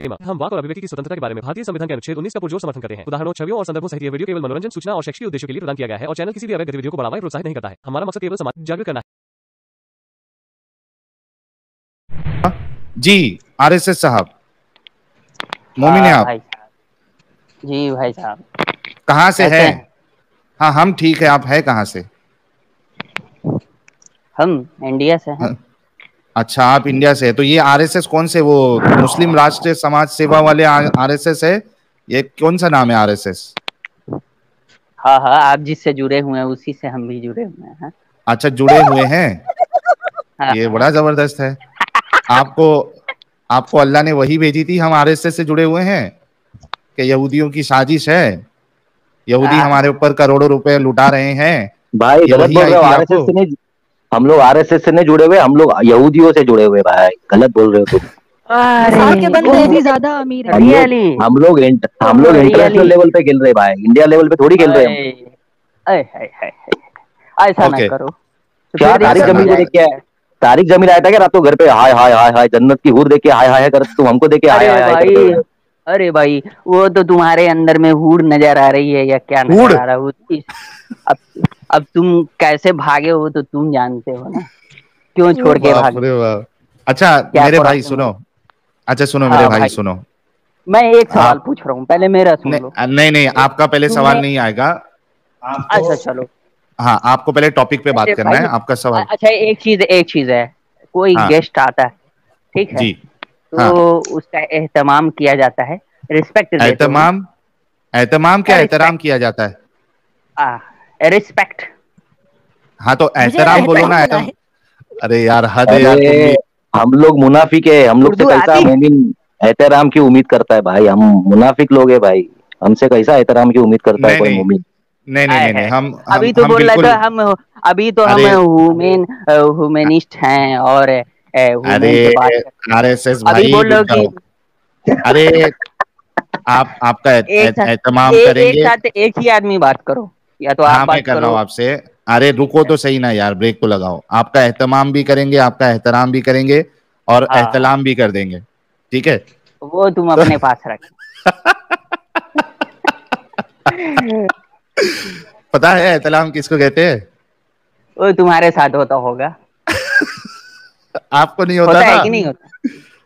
हम वाक और अभिव्यक्ति की स्वतंत्रता के बारे में भारतीय संविधान के अनुच्छेद 19 का पुरजोर समर्थन करते हैं। उदाहरणों, छवियों और संदर्भों सहित यह वीडियो केवल मनोरंजन, सूचना और शैक्षिक उद्देश्यों के लिए प्रदान किया गया है और चैनल किसी भी अवैध गतिविधियों को बढ़ावा या प्रोत्साहित नहीं करता है। हमारा मकसद केवल समाज जागरूक करना है। जी आरएसएस साहब, मोमिन है आप? भाई साहब जी, भाई साहब कहाँ से है? हाँ हम ठीक है, आप है कहाँ से? हम इंडिया से हैं। अच्छा, आप इंडिया से है। तो ये आरएसएस कौन से, वो मुस्लिम राष्ट्रीय समाज सेवा वाले आरएसएस है? ये कौन सा नाम है आरएसएस? हाँ हाँ, आप जिससे जुड़े हुए हैं उसी से हम भी जुड़े हुए हैं। अच्छा, जुड़े हुए हैं। हाँ, ये बड़ा जबरदस्त है। आपको अल्लाह ने वही भेजी थी, हम आरएसएस से जुड़े हुए हैं कि यहूदियों की साजिश है, यहूदी हमारे ऊपर करोड़ों रुपए लुटा रहे हैं। भाई गलत बोल रहे हो, आरएसएस से नहीं, हम लोग आरएसएस से नहीं जुड़े हुए, हम लोग यहूदियों से जुड़े हुए। भाई गलत बोल रहे हो तुम। के बंदे भी ज्यादा अमीर है। हम लोग इंटरनेशनल लेवल पे खेल रहे भाई, इंडिया लेवल पे थोड़ी खेल रहे हैं। ऐसा ना करो। क्या तारिक जमील को देख के आया? तारिक जमील आया था क्या रात को घर पे? हाय हाय हाय हाय, जन्नत की हूर देख के हाय हाय कर, तुम हमको देख के हाय हाय हाय। अरे भाई, वो तो तुम्हारे अंदर में हूर नजर आ रही है या क्या नजर आ रहा है? अब तुम कैसे भागे हो तो तुम जानते हो ना, क्यों छोड़ के भागे। अच्छा मेरे भाई सुनो, अच्छा सुनो मेरे भाई सुनो, मैं एक सवाल पूछ रहा हूँ, पहले मेरा सुन लो। नहीं आपका पहले सवाल नहीं आएगा। अच्छा चलो, हाँ आपको पहले टॉपिक पे बात करना है, आपका सवाल। अच्छा एक चीज है, कोई गेस्ट आता है, ठीक है, तो उसका एहतमाम किया जाता है, रिस्पेक्ट देते हैं। एहतमाम क्या एहतराम किया जाता है? रिस्पेक्ट। हाँ तो एहतराम बोलो ना। अरे यार हद है यार, हम लोग मुनाफिक है, हम लोग से कैसा मोमिन एहतराम की उम्मीद करता है भाई? हम मुनाफिक लोग है भाई, हमसे कैसा एहतराम की उम्मीद करता है कोई मोमिन? नहीं हम अभी तो बोल रहे थे हम, अभी तो हम ह्यूमनिस्ट हैं और आरएसएस भाई अभी बोल रहे हो कि अरे आपका एहतमाम करेंगे। एक साथ एक ही आदमी बात करो, या तो आप मैं कर रहा हूँ आपसे। अरे रुको तो सही ना यार, ब्रेक तो लगाओ। आपका एहतमाम भी करेंगे, आपका एहतराम भी करेंगे और एहतलाम भी कर देंगे, ठीक है? वो तुम अपने पास रख। पता है एहतलाम किसको कहते हैं? वो तुम्हारे साथ होता होगा। आपको नहीं होता है कि नहीं होता?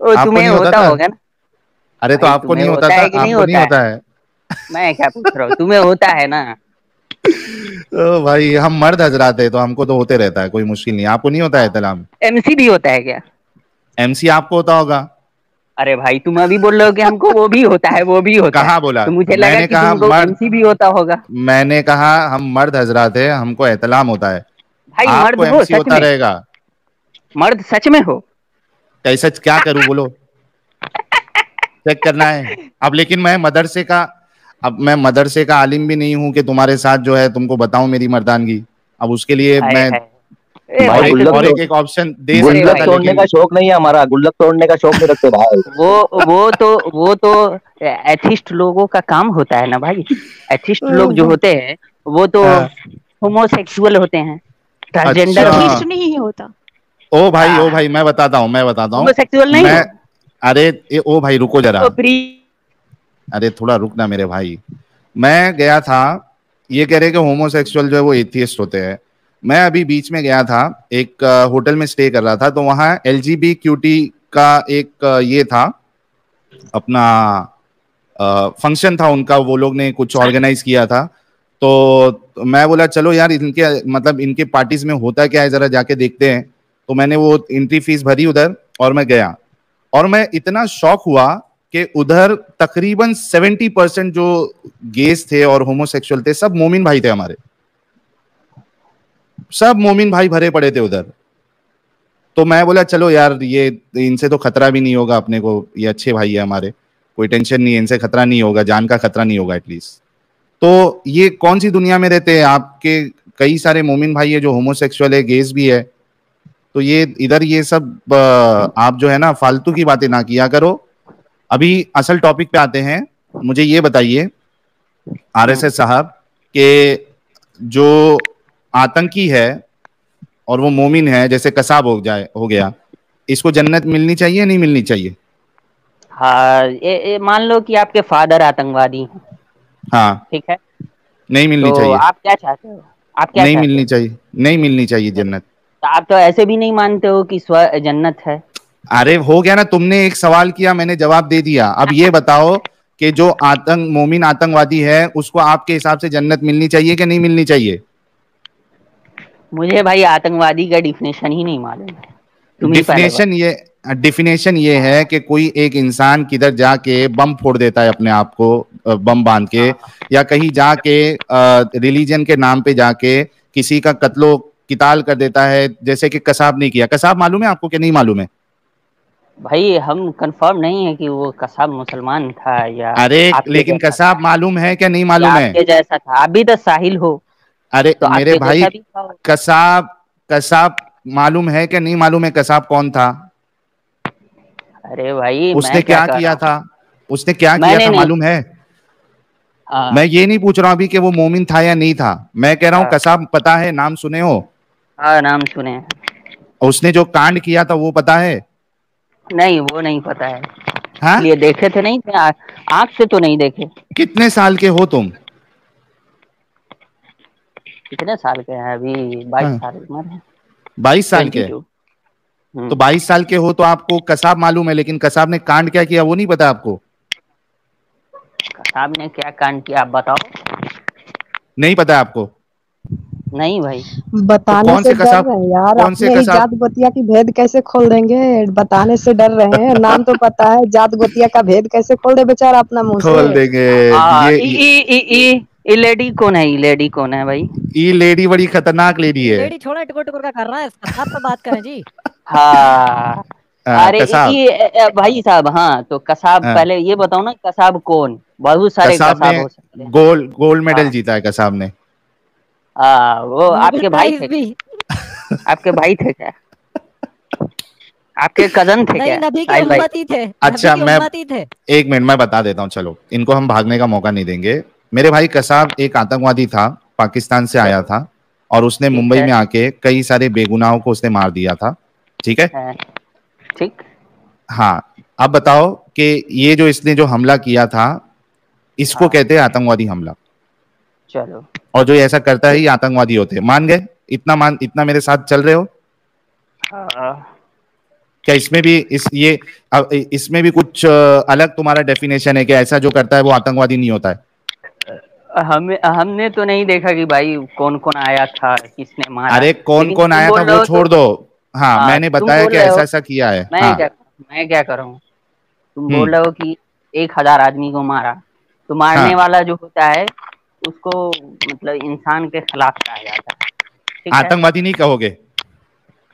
वो तुम्हें होता होगा ना। अरे तो आपको नहीं होता था? आपको नहीं होता है? मैं क्या पूछ रहा हूँ, तुम्हें होता है ना। तो भाई हम मर्द हजरात है तो हमको तो होते रहता है, कोई मुश्किल नहीं। आपको नहीं होता है एहतलाम? एमसी भी होता है क्या? एमसी आपको होता होगा। अरे भाई तुम अभी बोल रहे हो कि हमको वो भी होता है, वो भी होता है। कहाँ बोला? तो मुझे लगा कि तुमको एमसी भी होता होगा। मैंने कहा हम मर्द हजरात है, हमको एहतलाम होता है। भाई मर्द हो, एमसी होता रहेगा। मर्द सच में हो? कैसे क्या करूं बोलो? चेक करना है अब। लेकिन मैं मदरसे का आलिम भी नहीं हूं कि तुम्हारे साथ जो है तुमको बताऊं मेरी मर्दानगी। अब उसके लिए मैं एक ऑप्शन दे सकता था। तोड़ने का शौक नहीं है हमारा, गुल्लक तोड़ने का शौक नहीं रखते भाई। वो तो एथिस्ट लोगों का काम होता है ना भाई। एथिस्ट लोग जो होते हैं वो तो होमोसेक्सुअल होते हैं, ट्रांसजेंडर नहीं होता। ओ भाई मैं बताता हूँ होमोसेक्सुअल नहीं हो। अरे ओ भाई रुको जरा, अरे थोड़ा रुकना मेरे भाई। मैं गया था, ये कह रहे कि होमोसेक्सुअल जो है वो एथियस्ट होते हैं। मैं अभी बीच में गया था, एक होटल में स्टे कर रहा था, तो वहाँ LGBTQ का एक ये था अपना फंक्शन था उनका, वो लोग ने कुछ ऑर्गेनाइज किया था। तो मैं बोला चलो यार इनके मतलब इनके पार्टीज में होता क्या है जरा जाके देखते हैं। तो मैंने वो एंट्री फीस भरी उधर और मैं गया, और मैं इतना शॉक हुआ कि उधर तकरीबन 70% जो गेस थे और होमोसेक्सुअल थे सब मोमिन भाई थे हमारे, सब मोमिन भाई भरे पड़े थे उधर। तो मैं बोला चलो यार ये इनसे तो खतरा भी नहीं होगा अपने को, ये अच्छे भाई है हमारे, कोई टेंशन नहीं है, इनसे खतरा नहीं होगा, जान का खतरा नहीं होगा एटलीस्ट। तो ये कौन सी दुनिया में रहते हैं? आपके कई सारे मोमिन भाई है जो होमोसेक्सुअल है, गेस भी है। तो ये इधर ये सब आप जो है ना फालतू की बातें ना किया करो। अभी असल टॉपिक पे आते हैं। मुझे ये बताइए आरएसएस साहब के जो आतंकी है और वो मोमिन है, जैसे कसाब हो गया, इसको जन्नत मिलनी चाहिए नहीं मिलनी चाहिए? हाँ, ये मान लो कि आपके फादर आतंकवादी हैं, हाँ, ठीक है, नहीं मिलनी तो चाहिए, आप क्या चाहते हो? आप क्या नहीं चाहते मिलनी हो? चाहिए, नहीं मिलनी चाहिए जन्नत। तो आप तो ऐसे भी नहीं मानते हो कि स्व जन्नत है। अरे हो गया ना, तुमने एक सवाल किया, मैंने जवाब दे दिया। अब ये बताओ कि जो मोमिन आतंकवादी है उसको आपके हिसाब से जन्नत मिलनी चाहिए कि नहीं मिलनी चाहिए? मुझे भाई आतंकवादी का डिफिनेशन ही नहीं मालूम है, तुम ही पहले डिफिनेशन ये डिफिनेशन ये है कि कोई एक इंसान किधर जाके बम फोड़ देता है अपने आप को, बम बांध के, या कहीं जाके रिलीजन के नाम पे जाके किसी का कत्लो किताल कर देता है, जैसे कि कसाब ने किया। कसाब मालूम है आपको कि नहीं मालूम है? भाई हम कंफर्म नहीं है कि वो कसाब मुसलमान था या अरे आपके लेकिन जैसा कसाब था, मालूम है कि नहीं या मालूम है? आपके जैसा था। आप भी तो साहिल हो, अरे तो मेरे आपके भाई, जैसा भी था। कसाब कसाब मालूम है कि नहीं मालूम है कसाब कौन था? अरे भाई उसने मैं क्या क्या कर किया रहा था? उसने क्या हूँ, किया मैंने था नहीं। मालूम है? हाँ मैं ये नहीं पूछ रहा हूं अभी कि वो मोमिन था या नहीं था, मैं कह रहा हूं हाँ कसाब पता है, नाम सुने हो? हाँ, नाम सुने हैं। उसने जो कांड किया था वो पता है? नहीं, वो नहीं पता है, हाँ, इसलिए देखे थे नहीं थे, आँख से तो नहीं देखे। कितने साल के हो तुम? कितने साल के हैं? अभी 22 हाँ, साल उम्र है। 22 साल के? 22। तो 22 साल के हो तो आपको कसाब मालूम है, लेकिन कसाब ने कांड क्या किया वो नहीं पता आपको? कसाब ने क्या कांड किया आप बताओ। नहीं पता आपको? नहीं भाई। तो बताने कौन से से डर कसाब, रहे हैं यार, कौन से अपने ही कसाब? जात गोतिया की भेद कैसे खोल देंगे? बताने से डर रहे हैं, नाम तो पता है, जात गोतिया का भेद कैसे खोल दे बेचारा अपना मुंह से। खोल देंगे। ये ई लेडी कौन है? ई लेडी कौन है भाई? ये लेडी बड़ी खतरनाक लेडी है। लेडी छोड़ा, टुकुर टुकुर का कर रहा है, कसाब पे बात करें जी। हाँ। अरे कसाब। भाई साहब, हाँ तो कसाब, हाँ, पहले ये बताओ ना, कसाब कौन? बहुत सारे कसाब ने कसाब हो सकते हैं। गोल्ड गोल्ड मेडल हाँ जीता है कसाब ने। हाँ, वो नोबेल आपके भाई प्राइज थे? भी। आपके भाई थे क्या? आपके कजन थे नहीं, क्या नबी के साहिल भाई? उम्मती थे, नबी अच्छा, के मैं उम्मती थे। एक मिनट मैं बता देता हूँ, चलो इनको हम भागने का मौका नहीं देंगे। मेरे भाई कसाब एक आतंकवादी था, पाकिस्तान से आया था, और उसने ठीक मुंबई है। में आके कई सारे बेगुनाहों को उसने मार दिया था। ठीक है? हाँ, ठीक। हाँ, अब बताओ कि ये जो इसने जो हमला किया था, इसको हाँ कहते हैं आतंकवादी हमला, चलो। और जो ऐसा करता है ठीक। ये आतंकवादी होते हैं। मान गए? इतना मेरे साथ चल रहे हो? हाँ, क्या इसमें भी अब इसमें भी कुछ अलग तुम्हारा डेफिनेशन है कि ऐसा जो करता है वो आतंकवादी नहीं होता है? हमने तो नहीं देखा कि भाई कौन कौन आया था, किसने मारा, अरे कौन लेकिन कौन तुम आया था बोल रहे वो हो छोड़ तो। दो। हाँ, हाँ, मैंने तुम बताया बोल कि रहे ऐसा हो। ऐसा किया है। मैं हाँ। क्या मैं क्या करूँ? तुम हम्म। बोल रहे हो कि 1000 आदमी को मारा, तो मारने हाँ, वाला जो होता है उसको मतलब इंसान के खिलाफ कहा जाता है, ठीक है? आतंकवादी नहीं कहोगे?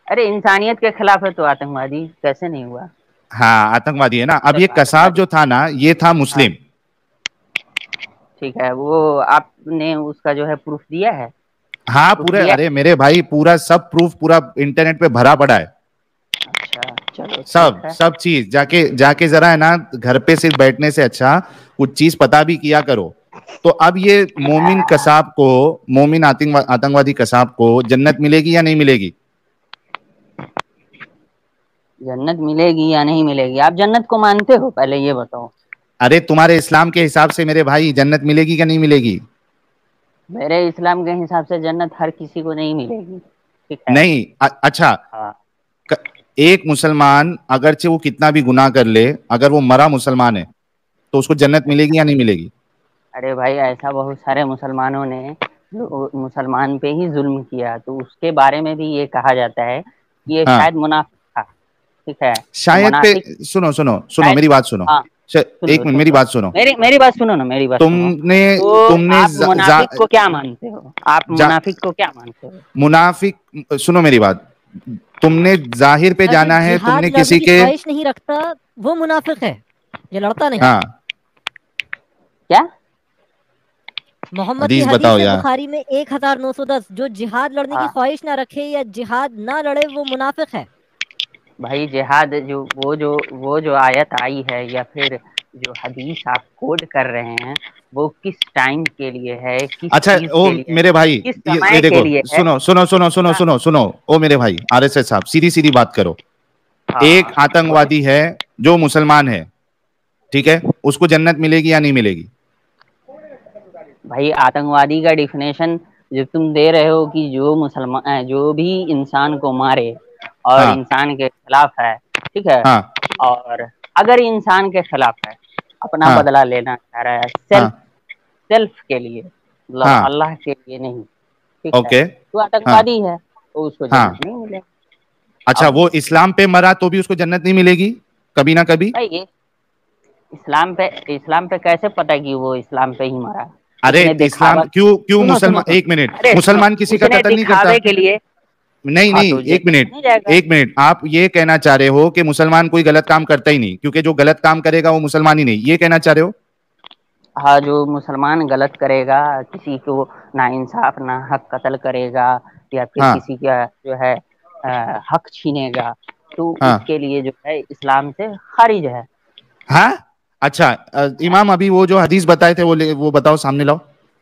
अरे इंसानियत के खिलाफ है तो आतंकवादी कैसे नहीं हुआ? हाँ, आतंकवादी है ना। अब ये चलो कसाब आतंकवादी। जो था ना, ये था हाँ मुस्लिम। ठीक है, वो आपने उसका जो है प्रूफ दिया है? हाँ प्रूफ पूरे, दिया अरे है? मेरे भाई पूरा सब प्रूफ पूरा इंटरनेट पे भरा पड़ा है। अच्छा चलो ठीक सब है। सब चीज जाके जाके जरा है ना, घर पे सिर्फ बैठने से अच्छा कुछ चीज पता भी किया करो। तो अब ये मोमिन आतंकवादी कसाब को जन्नत मिलेगी या नहीं मिलेगी? जन्नत मिलेगी या नहीं मिलेगी? आप जन्नत को मानते हो पहले ये बताओ? अरे तुम्हारे इस्लाम के हिसाब से मेरे भाई जन्नत मिलेगी क्या नहीं मिलेगी? मेरे इस्लाम के हिसाब से जन्नत हर किसी को नहीं मिलेगी, ठीक है? नहीं, अच्छा, हाँ एक मुसलमान अगरचे वो कितना भी गुनाह कर ले, अगर वो मरा मुसलमान है तो उसको जन्नत मिलेगी या नहीं मिलेगी? अरे भाई, ऐसा बहुत सारे मुसलमानों ने मुसलमान पे ही जुल्म किया, तो उसके बारे में भी ये कहा जाता है कि ये हाँ, शायद मुनाफिक था, ठीक है? तो शायद पे मुनाफिक सुनो सुनो सुनो, शायद। मेरी बात सुनो। हाँ सुन एक लो मिनट सुन मेरी लो, बात सुनो। मेरी बात सुनो ना, मेरी बात सुनो। तुमने तो तुमने आप मुनाफिक को क्या मानते हो? आप मुनाफिक को क्या मानते हो? मुनाफिक, सुनो मेरी बात, तुमने जाहिर पे जो जाना है, जिहाद तुमने लड़ने किसी की के, ख्वाहिश नहीं रखता वो मुनाफिक है, ये लड़ता नहीं। हाँ, क्या? मोहम्मद की हदीस हदीस बताओ है यार। बुखारी में 1910, जो जिहाद लड़ने की हाँ ख्वाहिश ना रखे या जिहाद ना लड़े वो मुनाफिक है। भाई, जिहाद वो जो आयत आई है या फिर जो हदीस आप कोड कर रहे हैं, वो किस टाइम के लिए है, किस अच्छा चीज ओ के लिए मेरे है, भाई, किस ये समय के देखो, लिए है? सुनो सुनो सुनो सुनो हाँ सुनो सुनो, ओ मेरे भाई आरएसएस साहब, सीधी सीधी बात करो। एक हाँ बोलिए। आतंकवादी है जो मुसलमान है, ठीक है, उसको जन्नत मिलेगी या नहीं मिलेगी? भाई आतंकवादी का डिफिनेशन जो तुम दे रहे हो कि जो मुसलमान जो भी इंसान को मारे और हाँ इंसान के खिलाफ है, ठीक है, हाँ और अगर इंसान के खिलाफ है, अपना हाँ बदला लेना चाह रहा है हाँ सेल्फ के लिए, मतलब हाँ अल्लाह के लिए नहीं, ठीक है, ओके तो हाँ आतंकवादी है, तो उसको हाँ। जन्नत नहीं मिलेगा। अच्छा, अब वो इस्लाम पे मरा तो भी उसको जन्नत नहीं मिलेगी कभी ना कभी? भाई ये इस्लाम पे कैसे पता है कि वो इस्लाम पे ही मरा है? अरे उसने इस्लाम दिखावा, क्यों क्यों सुनो सुनो मुसलमान, सुनो, एक मिनट, अरे सुनो, मुसलमान किसी का उसने कत्ल नहीं करता? दिखावे के लिए, नहीं हाँ नहीं, तो एक जन्नत मिनट, नहीं जाएगा। एक मिनट, आप ये कहना चाह रहे हो कि मुसलमान कोई गलत काम करता ही नहीं, क्योंकि जो गलत काम करेगा वो मुसलमान ही नहीं, ये कहना चाह रहे हो? हाँ, जो मुसलमान गलत करेगा, किसी को नाइंसाफ ना हक कत्ल करेगा या फिर हाँ किसी का जो है हक छीनेगा, तो हाँ उसके लिए जो है इस्लाम से खारिज है। हाँ। अच्छा, इमाम अभी वो जो हदीस बताए थे वो बताओ, सामने लाओ।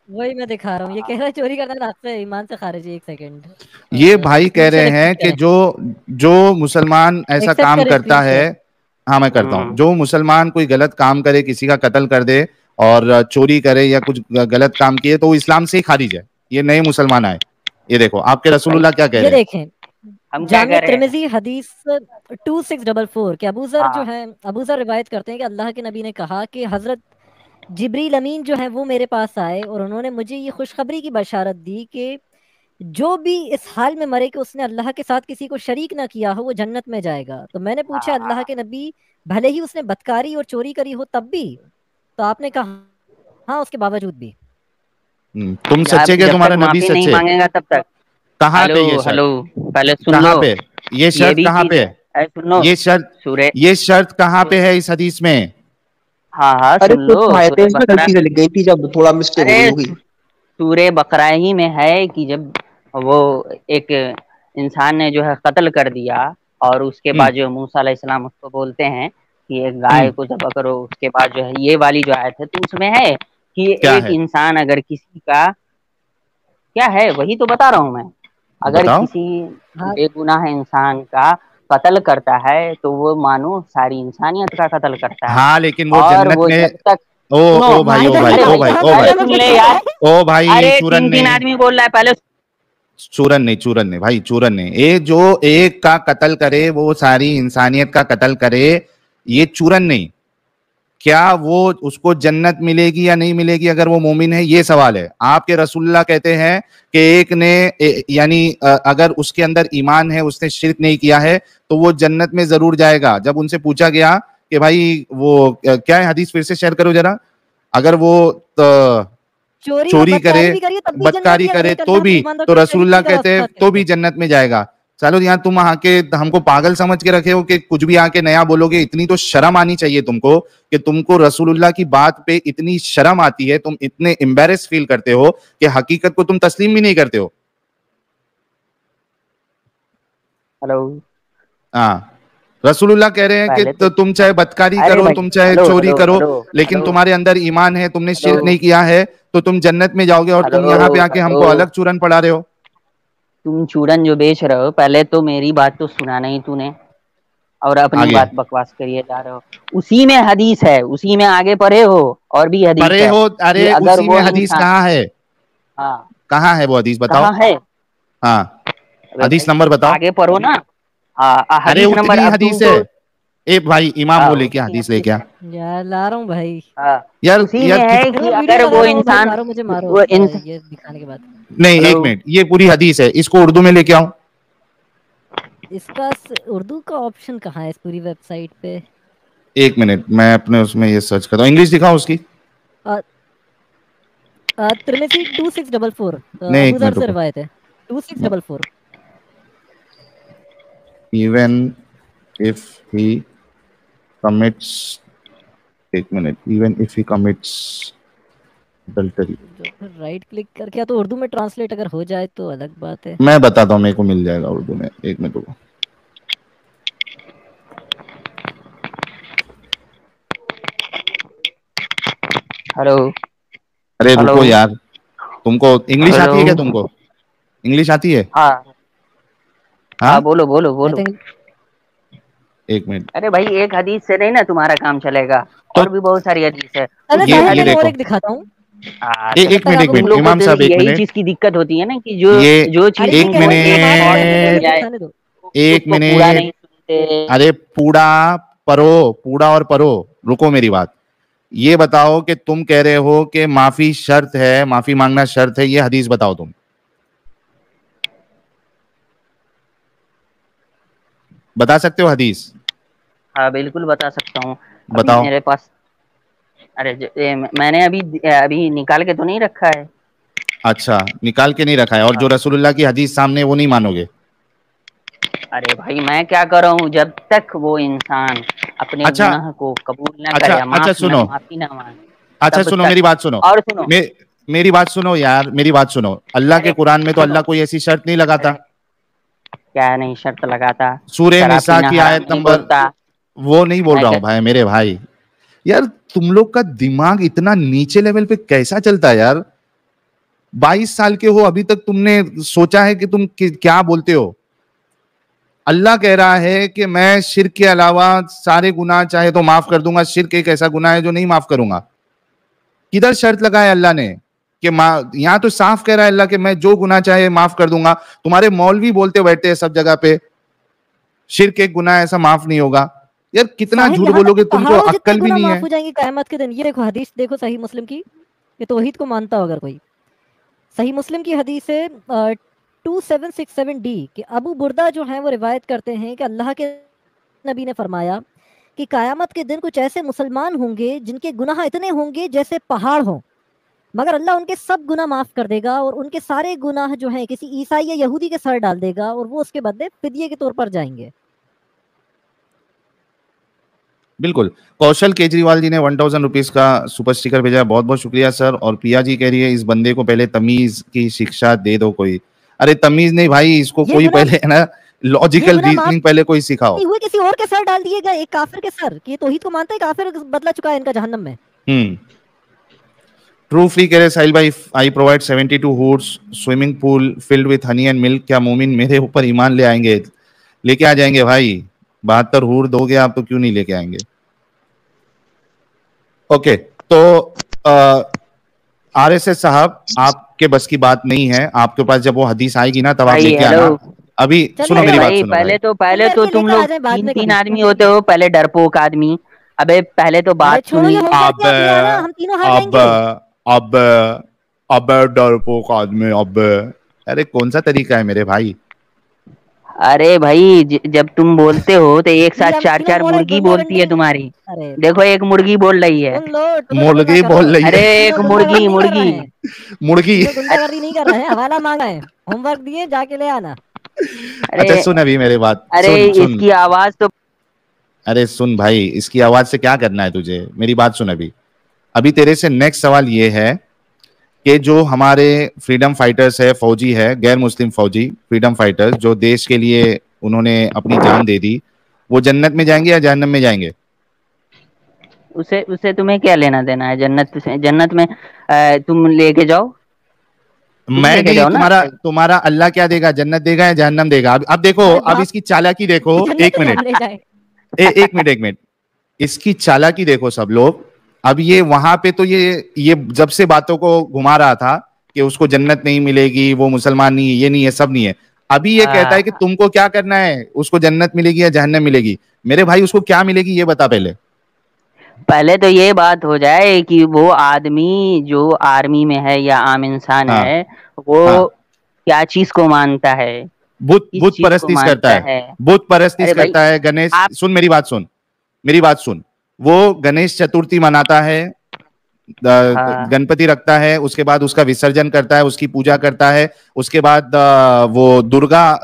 वही मैं दिखा रहा हूँ। ये कह रहा है चोरी करना रात से ईमान से खारिज है। एक सेकंड, ये भाई कह स्क्रीनशॉट रहे हैं एक्सेप्ट कि करें, जो जो मुसलमान ऐसा एक्सेप्ट काम करें करता है, स्क्रीनशॉट। हाँ मैं करता हूँ, जो मुसलमान कोई गलत काम करे, किसी का कत्ल कर दे और चोरी करे या कुछ गलत काम किए, तो वो इस्लाम से ही खारिज है, ये नए मुसलमान आए। ये देखो आपके भाई रसूलुल्लाह क्या कह ये रहे हैं। देखें, हम क्या जामिया कह रहे हैं? तिर्मिजी हदीस 2644 के हाँ अबू जर रिवायत करते हैं कि अल्लाह के नबी ने कहा कि हजरत जिब्रील अमीन जो है वो मेरे पास आए और उन्होंने मुझे ये खुशखबरी की बशारत दी कि जो भी इस हाल में मरे कि उसने अल्लाह के साथ किसी को शरीक ना किया हो वो जन्नत में जाएगा। तो मैंने पूछा अल्लाह हाँ के नबी, भले ही उसने बदकारी और चोरी करी हो तब भी? तो आपने कहा हाँ, उसके बावजूद भी। तुम सच्चे के जब तक तुम्हारा नबी माफी नहीं सच्चे? मांगेगा तब तक। कहाँ हेलो पे ये शर्त? हेलो, पहले सुन कहाँ लो, पे ये ये शर्त? भी कहाँ चीज पे है। है अरे सुन लो, ये शर्त? सूर्य, ये शर्त कहाँ पे है इस हदीस में? हाँ हाँ अरे सुन कुछ लो, आयतें सूर्य इसमें बकरा, गलती से लिख गई थी, जब थोड़ा मिस्टेक हो गई अरे होगी। सूर्य बकरा ही में है कि जब वो एक इंसान ने जो है कत्ल कर दिया और उसके हम्म बाद जो मूसा अलैहिस्सलाम उसको बोलते हैं कि एक हम्म गाय को ज़ब्ह करो, उसके बाद जो है ये वाली जो आयत है, तो उसमें है कि क्या एक है? इंसान अगर किसी का, क्या है वही तो बता रहा हूँ मैं, अगर बताओ। किसी हाँ, बेगुनाह इंसान का कत्ल करता है तो वो मानो सारी इंसानियत का कत्ल करता है, हाँ लेकिन वो और जन्नत वो में, जब तक, ओ सुनो, ओ भाई, ओ माहिदा भाई, की अरे ओ भाई भाई, कहाँ ओ पे भाई, पहले जन्नत सुन ले लिखा हुआ यार, है? ओ भाई, अरे चूरन तीन ने, तीन आदमी बोल रहा है पहले। चूरन नहीं, चूरन नहीं भाई, चूरन नहीं, ये जो एक का कत्ल करे वो सारी इंसानियत का कत्ल करे, ये चूरन नहीं। क्या वो उसको जन्नत मिलेगी या नहीं मिलेगी अगर वो मोमिन है, ये सवाल है। आपके रसूलुल्लाह कहते हैं कि एक ने यानी अगर उसके अंदर ईमान है, उसने शिर्क नहीं किया है, तो वो जन्नत में जरूर जाएगा। जब उनसे पूछा गया कि भाई वो क्या है, हदीस फिर से शेयर करो जरा, अगर वो चोरी और चोरी करे, बदकारी भी करिए तब भी जन्नत बदकारी ही, अगर करे एक तो अल्लाह भी, पे ईमान तो रखता है शरीक रसूलुल्लाह नहीं करा कहते उसके हैं साथ तो भी कैसे? जन्नत में जाएगा। चलो यहाँ तुम आके हमको पागल समझ के रखे हो कि कुछ भी आके नया बोलोगे, इतनी तो शर्म आनी चाहिए तुमको कि तुमको रसूलुल्लाह की बात पे इतनी शर्म आती है, तुम इतने एम्बेरस फील करते हो कि हकीकत को तुम तस्लीम भी नहीं करते हो। हेलो, हाँ, रसूलुल्लाह कह रहे हैं कि पहले तो तुम चाहे बदकारी अरे करो, भाई, तुम चाहे हेलो चोरी हेलो करो, हेलो लेकिन हेलो तुम्हारे अंदर ईमान है, तुमने शिर्क हेलो नहीं किया है, तो तुम जन्नत में जाओगे, और तुम हेलो यहाँ पे आके हेलो, हमको अलग चूरन पड़ा रहे हो। तुम चूरन जो बेच रहे हो, पहले तो मेरी बात तो सुना नहीं तूने, और अपनी आगे बात बकवास करिए जा रहे हो। उसी में हदीस है, उसी में आगे पढ़े हो, और भी हदीस परे है हो? कि अरे अगर उसी में वो हदीस इंसान, कहाँ है? हाँ कहाँ है वो हदीस, बताओ। कहाँ है? हाँ, अबे हदीस भाई नंबर बताओ। आगे पढ़ो ना। अरे हदीस नंबर उतनी अब हदीस है। तुमको, ए भाई, इमाम हाँ वो लेके उतनी हदीस लेके आ। यार ला रहा हूँ भाई। हाँ, यार उसी में यार है फिर कि मैं वीडियो अगर लगा वो रहा हूँ भाई, इंसान, मारो मुझे मारो वो इंसान, ये दिखाने के बाद। नहीं, हेलो, एक मिनट, ये पूरी हदीस है, इसको उर्दू में लेके आओ। इसका उर्दू का ऑप्शन कहाँ है इस पूरी वेबसाइट पे? एक मिनट, मैं अपने उसमें ये सर्च करता हूँ, इंग्लिश दिखाओ उसकी। तिर्मिजी 2644 नहीं, अबू एक जर मिनट से रुको। रिवायत है 2644। इवन इफ ही कमिट्स, एक minute, even if he commits adultery, जो फिर राइट क्लिक करके, या तो उर्दू में ट्रांसलेट अगर हो जाए तो अलग बात है। मैं बताता हूँ, मेरे को मिल जाएगा उर्दू में, एक मिनट रुको। हेलो अरे हेलो रुको यार, तुमको इंग्लिश हेलो, आती है क्या? तुमको इंग्लिश आती है? हाँ हाँ हाँ, बोलो बोलो आई बोलो। थिंक एक मिनट। अरे भाई एक हदीस से नहीं ना तुम्हारा काम चलेगा, तो और भी बहुत सारी हदीस है। ये देखो, और एक दिखाता हूँ। एक मिनट इमाम साहब, एक यही मिनट, चीज की दिक्कत होती है ना कि जो चीज एक मिनट, अरे पूड़ा और परो, रुको मेरी बात। ये बताओ कि तुम कह रहे हो कि माफी शर्त है, माफी मांगना शर्त है, ये हदीस बताओ, तुम बता सकते हो हदीस? हाँ बिल्कुल बता सकता हूँ। बताओ। मेरे पास, अरे मैंने अभी निकाल के तो नहीं रखा है। अच्छा, निकाल के नहीं रखा है, और जो रसूलुल्लाह की हदीस सामने वो नहीं मानोगे? अरे भाई मैं क्या कर रहा हूँ, जब तक वो इंसान अपने गुनाह को कबूल ना करे, माफी ना मांगे। अच्छा सुनो, मेरी बात सुनो, और सुनो, मेरी बात सुनो यार, मेरी बात सुनो। अल्लाह के कुरान में तो अल्लाह कोई ऐसी शर्त नहीं लगाता। क्या नहीं शर्त लगाता? सूरह निसा की आयत नंबर, वो नहीं बोल रहा हूँ भाई, मेरे भाई। यार तुम लोग का दिमाग इतना नीचे लेवल पे कैसा चलता है यार? 22 साल के हो, अभी तक तुमने सोचा है कि तुम क्या बोलते हो? अल्लाह कह रहा है कि मैं शिर्क के अलावा सारे गुनाह चाहे तो माफ कर दूंगा, शिर्क एक ऐसा गुनाह है जो नहीं माफ करूंगा। किधर शर्त लगाया अल्लाह ने कि यहां तो साफ कह रहा है अल्लाह कि मैं जो गुनाह चाहे माफ कर दूंगा। तुम्हारे मौलवी बोलते बैठते हैं सब जगह पे शिर्क एक गुनाह ऐसा माफ नहीं होगा। यार कितना झूठ बोलोगे, तुमको अक्ल भी नहीं है। माफ हो जाएंगे क़यामत के दिन। ये देखो हदीस, देखो सही मुस्लिम की, ये तौहीद को मानता हो अगर कोई, सही मुस्लिम की हदीस है 2767D कि अबू बुर्दा जो है वो रिवायत करते हैं कि अल्लाह के नबी ने फरमाया कि क़यामत के दिन कुछ ऐसे मुसलमान होंगे जिनके गुनाह इतने होंगे जैसे पहाड़ हों, मगर अल्लाह उनके सब गुनाह माफ कर देगा और उनके सारे गुनाह जो हैं किसी ईसाई या यहूदी के सर डाल देगा और वो उसके बदले फिदिये के तौर पर जाएंगे। बिल्कुल। कौशल केजरीवाल जी ने 1000 रुपीज का सुपर स्टिकर भेजा, बहुत बहुत शुक्रिया सर। और पिया जी कह रही है इस बंदे को पहले तमीज की शिक्षा दे दो कोई। अरे तमीज नहीं भाई, इसको कोई पहले है ना लॉजिकल रीजनिंग पहले कोई सिखाओ। हुए किसी और के सर डाल दिएगा, एक काफिर के सर, कि तौहीद को मानता है, काफिर बदला चुका है इनका जहन्नम में। ट्रू फ्री कह रहे साहिल भाई, I provide 72 hoods, swimming pool filled with honey and milk. क्या मोमिन मेरे ऊपर ईमान ले आएंगे? लेके आ जाएंगे भाई, 72 हुड दोगे आप तो क्यों नहीं लेके आएंगे। ओके, तो आरएसएस साहब आपके बस की बात नहीं है, आपके पास जब वो हदीस आएगी ना तब आप लेके आना। अभी सुनो मेरी बात सुनो। पहले तो तुम लोग 3 आदमी होते हो, पहले डरपोक आदमी। अबे पहले तो बात सुनी। अब डरपोक आदमी, अब अरे कौन सा तरीका है मेरे भाई? अरे भाई जब तुम बोलते हो तो एक साथ 4-4 मुर्गी बोलती है तुम्हारी। देखो एक मुर्गी बोल रही है, मुर्गी बोल रही है। अरे एक मुर्गी गुंडागर्दी नहीं कर रहे हैं, हवाला मांगा है, होमवर्क दिए जाके ले आना। अच्छा सुन अभी मेरी बात। अरे इसकी आवाज तो, अरे सुन भाई, इसकी आवाज से क्या करना है तुझे? मेरी बात सुन अभी तेरे से नेक्स्ट सवाल ये है कि जो हमारे फ्रीडम फाइटर्स है, फौजी है, गैर मुस्लिम फौजी फ्रीडम फाइटर्स जो देश के लिए उन्होंने अपनी जान दे दी, वो जन्नत में जाएंगे या जहन्नम में जाएंगे? उसे तुम्हें क्या लेना देना है जन्नत में? तुम लेके जाओ, मैं नहीं, तुम्हारा अल्लाह क्या देगा, जन्नत देगा या जहन्नम देगा? अब देखो, अब इसकी चालाकी देखो। एक मिनट, इसकी चालाकी देखो सब लोग। अब ये वहां पे तो ये जब से बातों को घुमा रहा था कि उसको जन्नत नहीं मिलेगी, वो मुसलमान नहीं है, ये नहीं है, सब नहीं है। अभी ये कहता है कि तुमको क्या करना है, उसको जन्नत मिलेगी या जहन्नम मिलेगी? मेरे भाई उसको क्या मिलेगी ये बता पहले तो ये बात हो जाए कि वो आदमी जो आर्मी में है या आम इंसान है, वो क्या चीज को मानता है? बुत परस्ती करता है, बुत परस्ती करता है। गणेश सुन मेरी बात सुन, वो गणेश चतुर्थी मनाता है, गणपति रखता है, उसके बाद उसका विसर्जन करता है, उसकी पूजा करता है, उसके बाद वो दुर्गा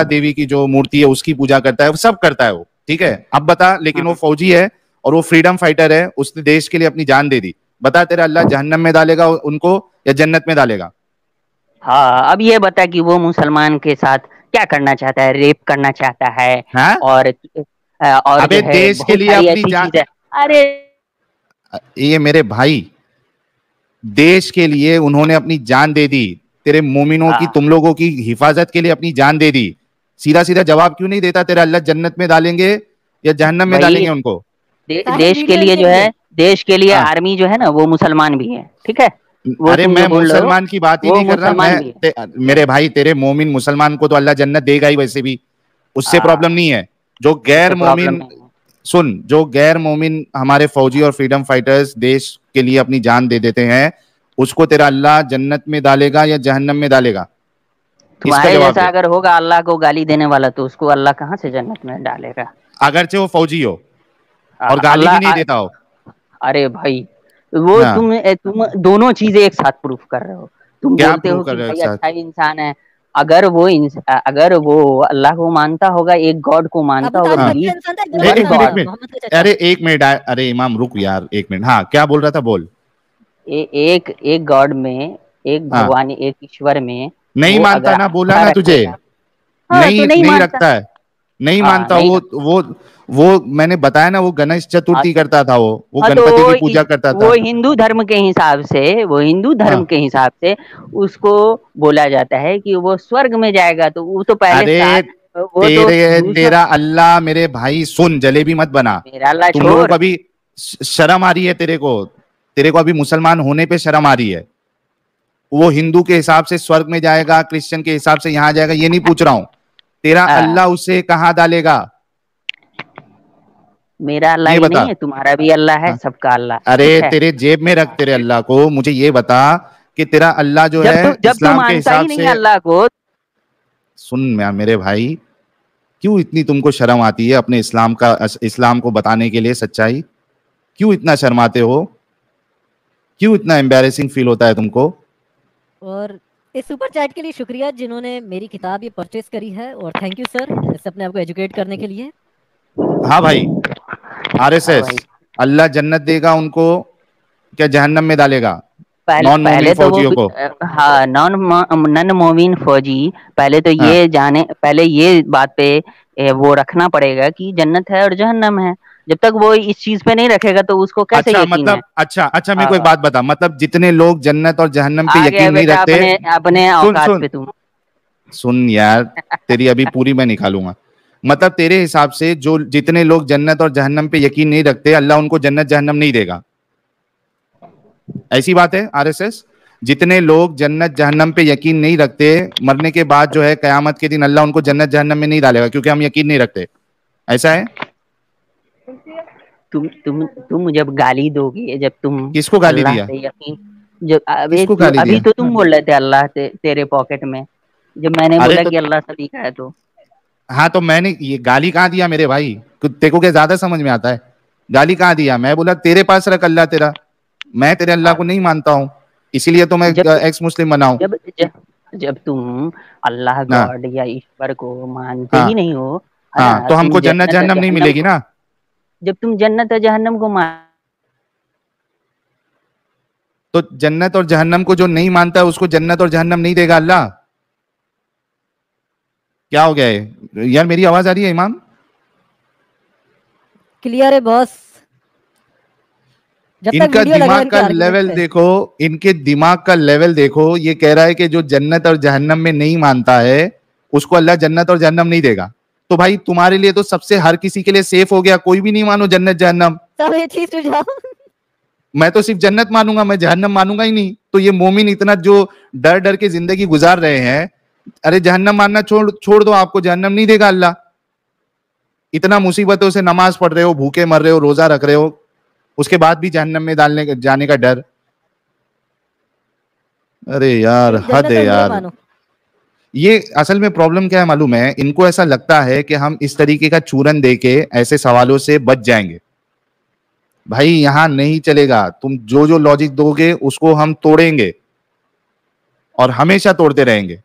देवी की जो मूर्ति है उसकी पूजा करता है, वो सब करता है वो, ठीक है। अब बता, लेकिन वो फौजी है और वो फ्रीडम फाइटर है, उसने देश के लिए अपनी जान दे दी। बता तेरा अल्लाह जहन्नम में डालेगा उनको या जन्नत में डालेगा? हाँ, अब ये बता कि वो मुसलमान के साथ क्या करना चाहता है? रेप करना चाहता है, और अबे देश के लिए अपनी जान। अरे ये मेरे भाई, देश के लिए उन्होंने अपनी जान दे दी, तेरे मोमिनों की, तुम लोगों की हिफाजत के लिए अपनी जान दे दी। सीधा सीधा जवाब क्यों नहीं देता? तेरा अल्लाह जन्नत में डालेंगे या जहन्नम में डालेंगे उनको? देश के लिए जो है, देश के लिए हाँ। आर्मी जो है ना वो मुसलमान भी है, ठीक है? वो अरे तुम मैं जो बोल रहे हो, मुसलमान की बात ही वो नहीं कर रहा मुसलमान भी है। मेरे भाई, तेरे मोमिन मुसलमान को तो अल्लाह जन्नत देगा ही वैसे भी, उससे प्रॉब्लम नहीं है। जो गैर मोमिन, सुन, जो गैर मोमिन हमारे फौजी और फ्रीडम फाइटर्स देश के लिए अपनी जान दे देते हैं, उसको तेरा अल्लाह जन्नत में डालेगा या जहन्नम में डालेगा? तुम्हारे जैसा अगर होगा अल्लाह को गाली देने वाला, तो उसको अल्लाह कहाँ से जन्नत में डालेगा? अगरचे वो फौजी हो और गाली भी नहीं देता हो। अरे भाई वो तुम दोनों चीजें एक साथ प्रूफ कर रहे हो। तुम बोलते हो कि भाई अच्छा इंसान है, अगर वो अल्लाह को मानता होगा, एक गॉड को मानता होगा, अरे एक मिनट, अरे इमाम रुक यार, एक मिनट। हाँ, क्या बोल रहा था, बोल। एक गॉड में, एक भगवान, एक ईश्वर में नहीं मानता ना, बोला ना तुझे, नहीं रखता है, नहीं मानता। वो मैंने बताया ना, वो गणेश चतुर्थी करता था, वो गणपति की पूजा करता था। वो हिंदू धर्म के हिसाब से उसको बोला जाता है कि वो स्वर्ग में जाएगा। तो वो तो पहले तेरा अल्लाह, मेरे भाई सुन, जलेबी मत बना। मेरा अल्लाह तुम लोगों को अभी शर्म आ रही है, तेरे को अभी मुसलमान होने पे शर्म आ रही है। वो हिंदू के हिसाब से स्वर्ग में जाएगा, क्रिश्चियन के हिसाब से यहाँ जाएगा, ये नहीं पूछ रहा हूँ। तेरा अल्लाह उसे कहाँ डालेगा? मेरा अल्लाह ही नहीं है, तुम्हारा भी अल्लाह है, सबका अल्लाह। अरे तेरे जेब में रख तेरे अल्लाह को। मुझे ये बता कि तेरा अल्लाह जो है इस्लाम के हिसाब से, अल्लाह को सुन मेरे भाई, क्यों इतनी तुमको शर्म आती है अपने इस्लाम को बताने के लिए सच्चाई? क्यों इतना शर्माते हो? क्यों इतना एम्बैरेसिंग फील होता है तुमको? और इस सुपर चैट के लिए शुक्रिया जिन्होंने मेरी किताब ये परचेस करी है, और थैंक यू सर इस अपने आप को एजुकेट करने के लिए। हाँ भाई, आरएसएस, अल्लाह जन्नत देगा उनको क्या जहन्नम में डालेगा? पहले तो वो हाँ, नॉन मोमिन फौजी पहले तो ये जाने, पहले ये बात पे वो रखना पड़ेगा कि जन्नत है और जहन्नम है। जब तक वो इस चीज पे नहीं रखेगा तो उसको कैसे यकीन है? अच्छा मेरे को एक बात बता, मतलब जितने लोग जन्नत और जहन्नम पे यकीन नहीं रखते, अपने औकात पे तुम सुन यार, तेरी अभी पूरी मैं निकालूंगा। मतलब तेरे हिसाब से जो जितने लोग जन्नत और जहन्नम पे यकीन नहीं रखते, अल्लाह उनको जन्नत जहन्नम नहीं देगा, ऐसी बात है आरएसएस? जितने लोग जन्नत जहन्नम पे यकीन नहीं रखते, मरने के बाद जो है कयामत के दिन अल्लाह उनको जन्नत जहन्नम में नहीं डालेगा, क्योंकि हम यकीन नहीं रखते, ऐसा है? तुम जब गाली दोगे, जब तुम किसको गाली दिया? जब अभी तो तुम बोल रहे थे अल्लाह तेरे पॉकेट में, जब मैंने बोला कि अल्लाह सभी का है तो हाँ, तो मैंने ये गाली कहाँ दिया मेरे भाई? तेरे को क्या ज्यादा समझ में आता है? गाली कहाँ दिया? मैं बोला तेरे पास रख अल्लाह तेरा, मैं तेरे अल्लाह को नहीं मानता हूँ, इसीलिए तो मैं एक्स मुस्लिम बना हूँ। जब तुम अल्लाह गॉड या ईश्वर को मानते ही नहीं हो, हाँ, तो हमको जन्नत जहन्नम नहीं मिलेगी ना। जब तुम जन्नत और जहन्नम को तो जन्नत और जहन्नम को जो नहीं मानता है उसको जन्नत और जहन्नम नहीं देगा अल्लाह? क्या हो गया है यार? मेरी आवाज आ रही है इमाम? क्लियर है बॉस। इनका दिमाग का लेवल देखो, इनके दिमाग का लेवल देखो। ये कह रहा है कि जो जन्नत और जहन्नम में नहीं मानता है उसको अल्लाह जन्नत और जहन्नम नहीं देगा। तो भाई तुम्हारे लिए तो सबसे, हर किसी के लिए सेफ हो गया, कोई भी नहीं मानो जन्नत जहन्नम। मैं तो सिर्फ जन्नत मानूंगा, मैं जहन्नम मानूंगा ही नहीं। तो ये मोमिन इतना जो डर डर के जिंदगी गुजार रहे हैं, अरे जहन्नम मानना छोड़ दो, आपको जहन्नम नहीं देगा अल्लाह। इतना मुसीबतों से नमाज पढ़ रहे हो, भूखे मर रहे हो, रोजा रख रहे हो, उसके बाद भी जहन्नम में जाने का डर। अरे यार हद है यार। ये असल में प्रॉब्लम क्या है मालूम है? इनको ऐसा लगता है कि हम इस तरीके का चूरन देके ऐसे सवालों से बच जाएंगे। भाई यहां नहीं चलेगा। तुम जो जो लॉजिक दोगे उसको हम तोड़ेंगे और हमेशा तोड़ते रहेंगे।